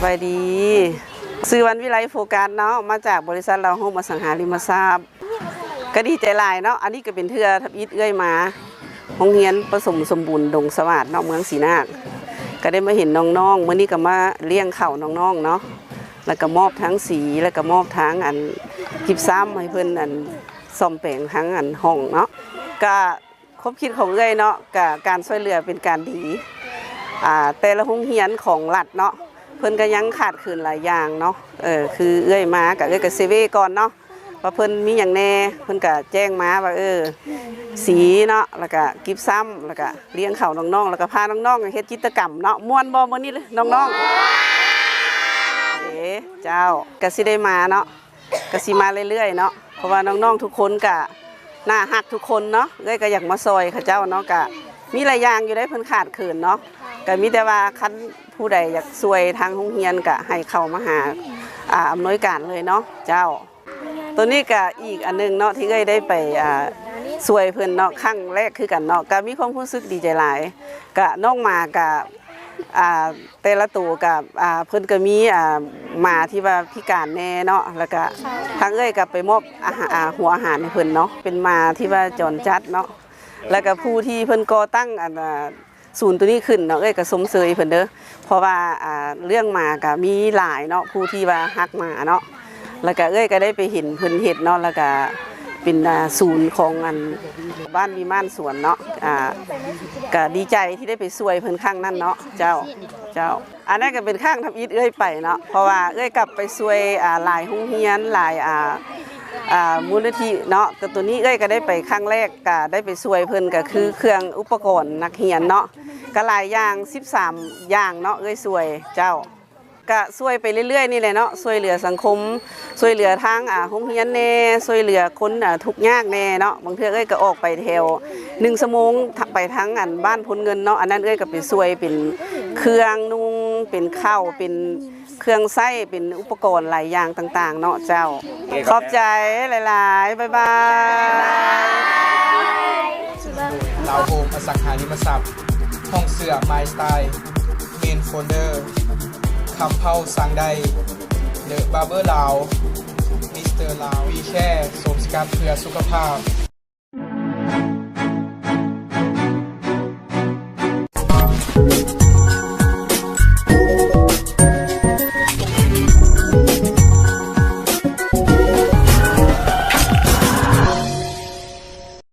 บายดีซื้อวันวิไลโฟกัสเนาะมาจากบริษัทเราโฮมอสังหาริมทรัพย์ก็ดีใจหลายเนาะอันนี้ก็เป็นเทือทับอิฐเอื้อยมาโรงเรียนผสมสมบูรณ์ดงสวัสดิ์เนาะเมืองศรีนาคก็ได้มาเห็นน้องๆเมื่อนี้ก็มาเลี้ยงเข่าน้องๆเนาะแล้วก็มอบทั้งสีแล้วก็มอบทั้งอันกิบซ้ำให้เพิ่นอันซ่อมแปลงทั้งอันห้องเนาะก็ครบคิดของเอื้อยเนาะกับการช่วยเหลือเป็นการดีแต่ละโรงเรียนของรัฐเนาะเพิ่นก็ยังขาดเขินหลายอย่างเนาะคือเอื้อยมากับเอื้อยกับเซเว่ก่อนเนาะว่าเพิ่นมีอย่างแน่เพิ่นก็แจ้งมาว่าสีเนาะแล้วก็กิฟซ้ำแล้วก็เลี้ยงเขาน้องๆแล้วก็พาน้องๆเฮ็ดกิจกรรมเนาะม่วนบ่มื้อนี้เลยน้องๆเจ้าก็สิได้มาเนาะก็สิมาเรื่อยๆเนาะเพราะว่าน้องๆทุกคนก็น่าฮักทุกคนเนาะเอ้ยก็อยากมาซอยเขาเจ้าเนาะก็มีหลายอย่างอยู่ได้เพิ่นขาดเขินเนาะก็มีแต่ว่าคันผู้ใดอยากช่วยทางโรงเรียนก็ให้เข้ามาหาอำนวยการเลยเนาะเจ้าตัวนี้ก็อีกอันนึงเนาะที่ได้ไปช่วยเพิ่นเนาะครั้งแรกคือกันเนาะก็มีความรู้สึกดีใจหลายก็น้องมากับแต่ละตัวกับเพิ่นก็มีมาที่ว่าพิการแน่เนาะแล้วก็ทางก็ไปมอบหัวอาหารให้เพิ่นเนาะเป็นมาที่ว่าจรจัดเนาะแล้วก็ผู้ที่เพิ่นก่อตั้งศูนย์ตัวนี้ขึ้นเนาะก็สมเสยเพิ่นเด้อเพราะว่าเรื่องมาก็มีหลายเนาะผู้ที่ว่าฮักมาเนาะแล้วก็ก็ได้ไปเห็นเพิ่นเฮ็ดเนาะแล้วก็เป็นศูนย์ของบ้านมีม่านสวนเนาะก็ดีใจที่ได้ไปช่วยเพิ่นข้างนั้นเนาะเจ้าอันนั้นก็เป็นข้างทำอิฐไปเนาะเพราะว่ากลับไปช่วยหลายโรงเรียนหลายมูลนิธิเนาะแต่ตัวนี้ก็ได้ไปครั้งแรกก็ได้ไปช่วยเพิ่นก็คือเครื่องอุปกรณ์นักเรียนเนาะก็หลายอย่าง13อย่างเนาะช่วยเจ้าก็ช่วยไปเรื่อยๆนี่แหละเนาะช่วยเหลือสังคมช่วยเหลือทางโรงเรียนแน่ช่วยเหลือคนทุกข์ยากแน่เนาะบางเทื่อก็ออกไปแถว1 ชั่วโมงไปทั้งบ้านพ้นเงินเนาะอันนั้นก็ไปช่วยเป็นเครื่องนุ่งเป็นข้าวเป็นเครื่องไส้เป็นอุปกรณ์หลายอย่างต่างๆเนาะเจ้าขอบใจหลายๆบ๊ายบายเราโฮมอสังหาริมทรัพย์ห้องเสื้อไมสไตล์เมนโฟลเดอร์คำเผาสั่งได้เดอะบาร์เบอร์ลาวมิสเตอร์ลาววีแค่สวมสกัดเพื่อสุขภาพ